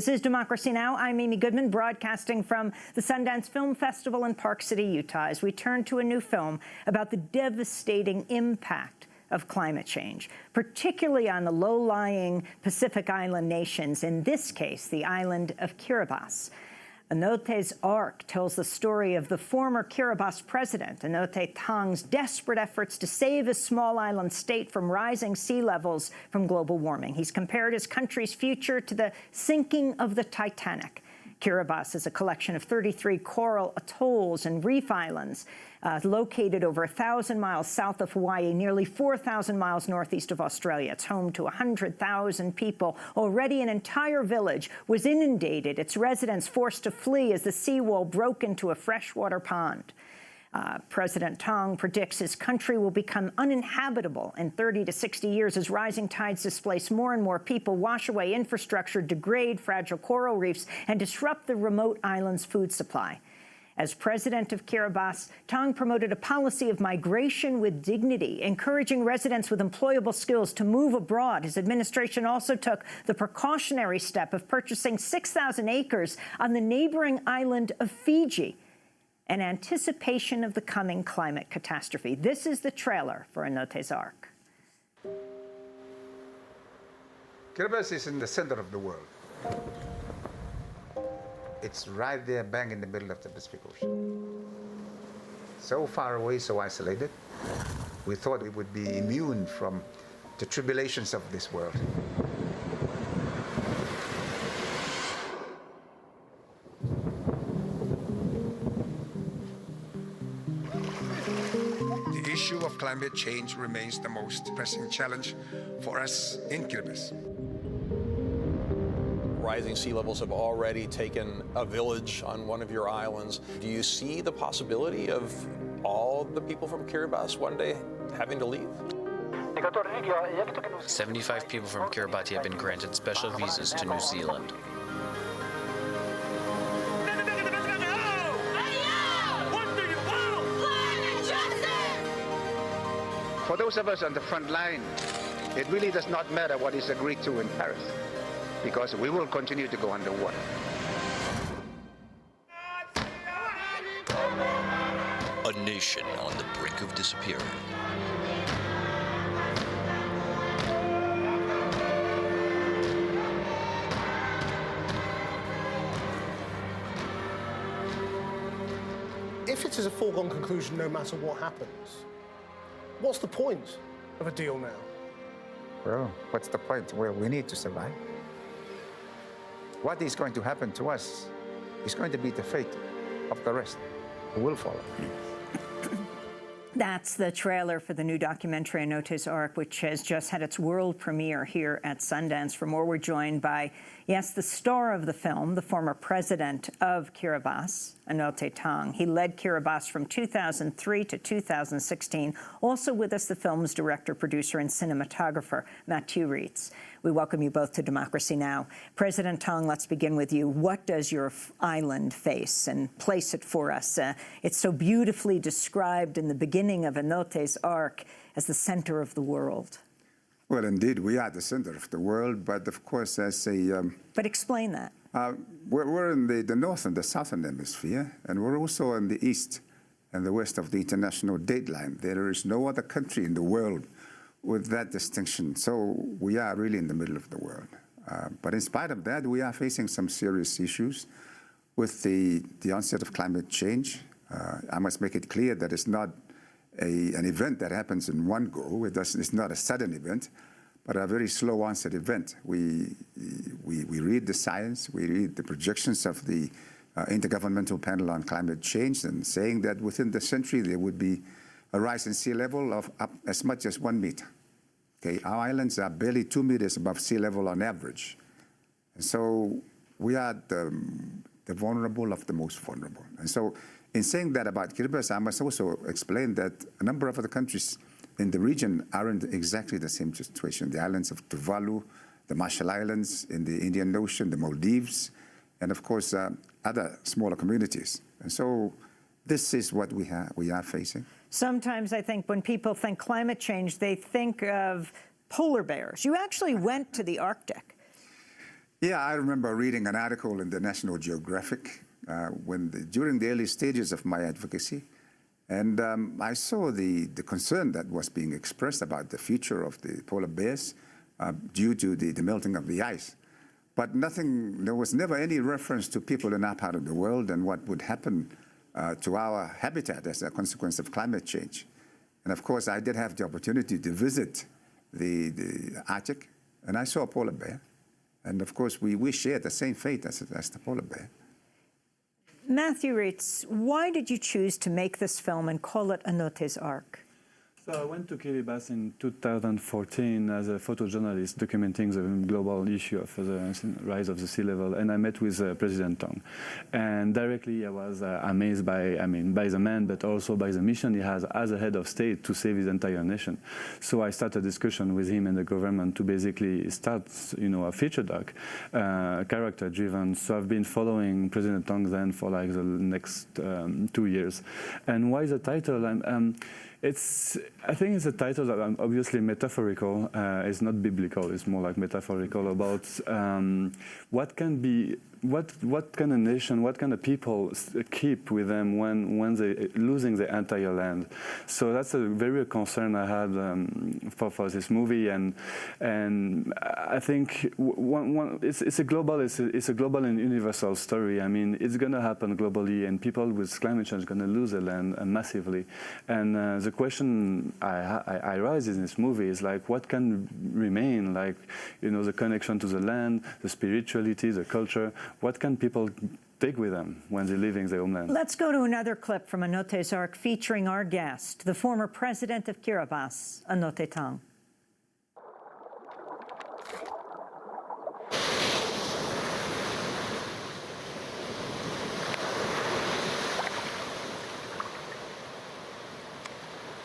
This is Democracy Now! I'm Amy Goodman, broadcasting from the Sundance Film Festival in Park City, Utah, as we turn to a new film about the devastating impact of climate change, particularly on the low-lying Pacific Island nations, in this case, the island of Kiribati. Anote's Ark tells the story of the former Kiribati president, Anote Tong's desperate efforts to save his small island state from rising sea levels from global warming. He's compared his country's future to the sinking of the Titanic. Kiribati is a collection of 33 coral atolls and reef islands located over 1,000 miles south of Hawaii, nearly 4,000 miles northeast of Australia. It's home to 100,000 people. Already an entire village was inundated, its residents forced to flee as the seawall broke into a freshwater pond. President Tong predicts his country will become uninhabitable in 30 to 60 years as rising tides displace more and more people, wash away infrastructure, degrade fragile coral reefs, and disrupt the remote island's food supply. As president of Kiribati, Tong promoted a policy of migration with dignity, encouraging residents with employable skills to move abroad. His administration also took the precautionary step of purchasing 6,000 acres on the neighboring island of Fiji, in anticipation of the coming climate catastrophe. This is the trailer for Anote's Ark. Kiribati is in the center of the world. It's right there, bang in the middle of the Pacific Ocean. So far away, so isolated. We thought it would be immune from the tribulations of this world. The issue of climate change remains the most pressing challenge for us in Kiribati. Rising sea levels have already taken a village on one of your islands. Do you see the possibility of all the people from Kiribati one day having to leave? 75 people from Kiribati have been granted special visas to New Zealand. For those of us on the front line, it really does not matter what is agreed to in Paris, because we will continue to go underwater. A nation on the brink of disappearing. If it is a foregone conclusion no matter what happens, what's the point of a deal now? Well, what's the point? Well, we need to survive. What is going to happen to us is going to be the fate of the rest who will follow. That's the trailer for the new documentary Anote's Ark, which has just had its world premiere here at Sundance. For more, we're joined by, yes, the star of the film, the former president of Kiribati, Anote Tong. He led Kiribati from 2003 to 2016. Also with us, the film's director, producer, and cinematographer, Mathieu Reitz. We welcome you both to Democracy Now! President Tong, let's begin with you. What does your island face? And place it for us. It's so beautifully described in the beginning of Anote's Ark as the center of the world. Well, indeed, we are the center of the world, but of course, as a... But explain that. We're in the north and the southern hemisphere, and we're also in the east and the west of the international date line. There is no other country in the world with that distinction. So we are really in the middle of the world. But in spite of that, we are facing some serious issues with the onset of climate change. I must make it clear that it's not an event that happens in one go. It's not a sudden event, but a very slow onset event. We read the science, we read the projections of the Intergovernmental Panel on Climate Change, and saying that within the century there would be a rise in sea level of up as much as 1 meter. Okay, our islands are barely 2 meters above sea level on average. And so we are the vulnerable of the most vulnerable. And so in saying that about Kiribati, I must also explain that a number of other countries in the region are in exactly the same situation. The islands of Tuvalu, the Marshall Islands in the Indian Ocean, the Maldives, and of course other smaller communities. And so this is what we are facing. Sometimes I think when people think climate change, they think of polar bears. You actually went to the Arctic. Yeah, I remember reading an article in the National Geographic during the early stages of my advocacy, and I saw the concern that was being expressed about the future of the polar bears due to the melting of the ice. But there was never any reference to people in our part of the world and what would happen to our habitat as a consequence of climate change. And of course, I did have the opportunity to visit the Arctic, and I saw a polar bear. And of course, we share the same fate as the polar bear. Matthew Reitz, why did you choose to make this film and call it Anote's Ark? So I went to Kiribati in 2014 as a photojournalist documenting the global issue of the rise of the sea level, and I met with President Tong. And directly I was amazed by the man, but also by the mission he has as a head of state to save his entire nation. So I started a discussion with him and the government to basically start, a feature doc, character-driven. So I've been following President Tong then for like the next 2 years. And why the title? I think it's a title that obviously metaphorical. It's not biblical. It's more like metaphorical about what can a nation, what can a people keep with them when they losing their entire land. So that's a very concern I had for this movie, and I think it's a global and universal story. I mean, it's going to happen globally, and people with climate change are going to lose their land massively. And the question I raise in this movie is like, what can remain? Like, the connection to the land, the spirituality, the culture. What can people take with them when they're leaving their homeland? Let's go to another clip from Anote's Ark featuring our guest, the former president of Kiribati, Anote Tong.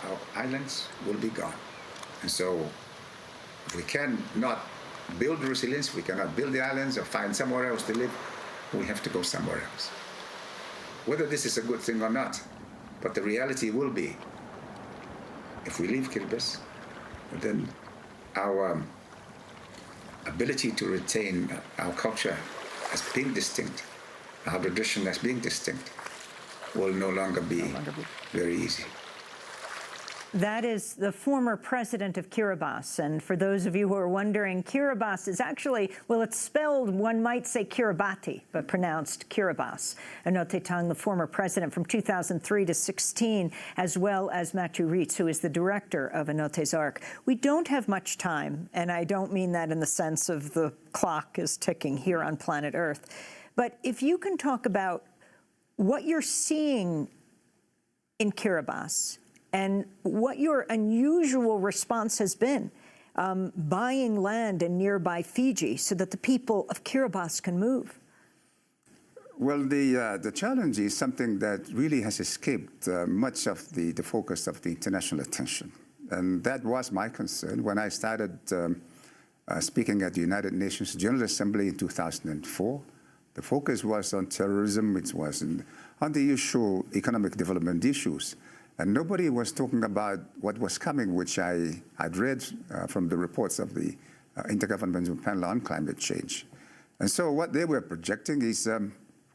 Our islands will be gone. And so if we cannot build resilience, we cannot build the islands or find somewhere else to live, we have to go somewhere else. Whether this is a good thing or not, but the reality will be, if we leave Kiribati, then our ability to retain our culture as being distinct, our tradition as being distinct, will no longer be very easy. That is the former president of Kiribati. And for those of you who are wondering, Kiribati is actually, well, it's spelled, one might say Kiribati, but pronounced Kiribati. Anote Tong, the former president from 2003 to 16, as well as Matthew Reitz, who is the director of Anote's Ark. We don't have much time, and I don't mean that in the sense of the clock is ticking here on planet Earth. But if you can talk about what you're seeing in Kiribati, and what your unusual response has been, buying land in nearby Fiji so that the people of Kiribati can move. Well, the challenge is something that really has escaped much of the focus of the international attention. And that was my concern when I started speaking at the United Nations General Assembly in 2004. The focus was on terrorism, it was on the usual economic development issues. And nobody was talking about what was coming, which I'd read from the reports of the Intergovernmental Panel on Climate Change. And so what they were projecting is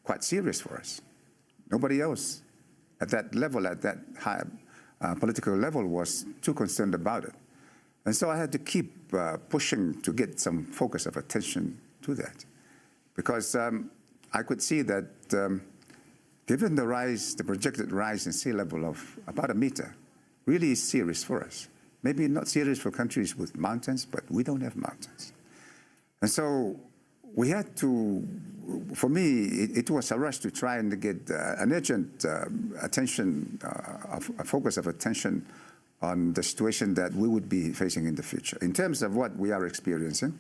quite serious for us. Nobody else at that level, at that high political level, was too concerned about it. And so I had to keep pushing to get some focus of attention to that. Because I could see that given the projected rise in sea level of about 1 meter, really is serious for us. Maybe not serious for countries with mountains, but we don't have mountains. And so we had to, for me, it was a rush to try and get an urgent attention, a focus of attention on the situation that we would be facing in the future. In terms of what we are experiencing,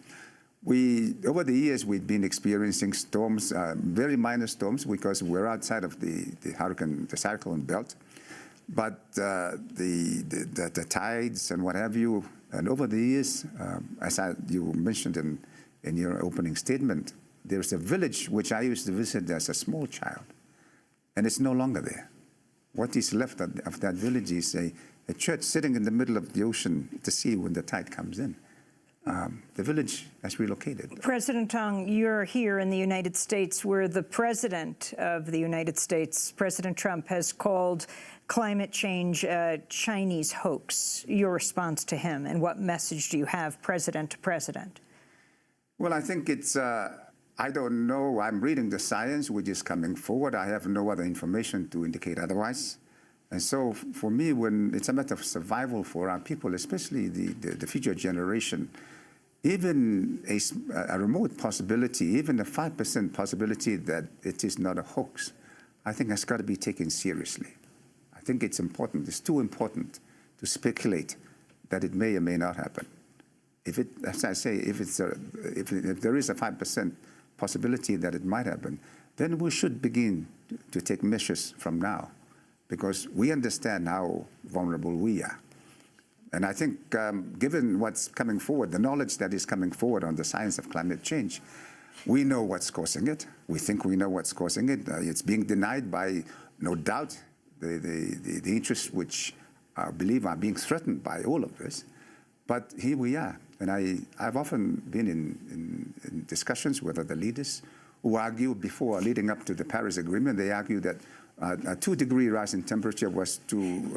over the years, we've been experiencing storms, very minor storms, because we're outside of the cyclone belt. But the tides and what have you, and over the years, as you mentioned in your opening statement, there's a village which I used to visit as a small child, and it's no longer there. What is left of that village is a church sitting in the middle of the ocean, the sea, when the tide comes in. the village has relocated. President Tong, you're here in the United States where the President of the United States, President Trump, has called climate change a Chinese hoax. Your response to him, and what message do you have, president to president? Well, I think it's, I don't know. I'm reading the science which is coming forward. I have no other information to indicate otherwise. And so for me, when it's a matter of survival for our people, especially the future generation, even a remote possibility, even a 5% possibility that it is not a hoax, I think has got to be taken seriously. I think it's important. It's too important to speculate that it may or may not happen. If it, as I say, if there is a 5% possibility that it might happen, then we should begin to take measures from now, because we understand how vulnerable we are. And I think given what's coming forward, the knowledge that is coming forward on the science of climate change, we know what's causing it. We think we know what's causing it. It's being denied by, no doubt, the interests which I believe are being threatened by all of this. But here we are. And I've often been in discussions with other leaders who argue before leading up to the Paris Agreement, they argue that a 2-degree rise in temperature was too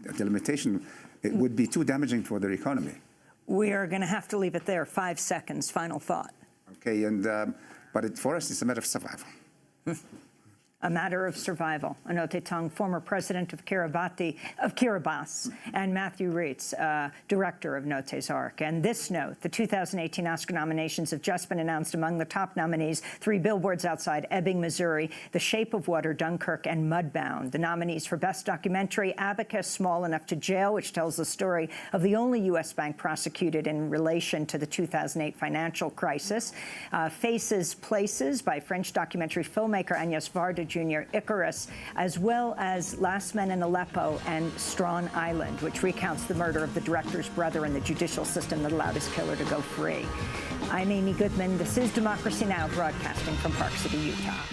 the limitation, it would be too damaging for their economy. We are going to have to leave it there. 5 seconds, final thought. Okay, and but for us, it's a matter of survival. A matter of survival. Anote Tong, former president of Kiribati, and Matthew Reitz, director of Notes Arc. And this note, the 2018 Oscar nominations have just been announced. Among the top nominees, 3 billboards outside Ebbing, Missouri, The Shape of Water, Dunkirk, and Mudbound. The nominees for Best Documentary, Abacus, Small Enough to Jail, which tells the story of the only U.S. bank prosecuted in relation to the 2008 financial crisis. Faces, Places by French documentary filmmaker Agnès Varda Jr., Icarus, as well as Last Men in Aleppo and Strawn Island, which recounts the murder of the director's brother and the judicial system that allowed his killer to go free. I'm Amy Goodman. This is Democracy Now!, broadcasting from Park City, Utah.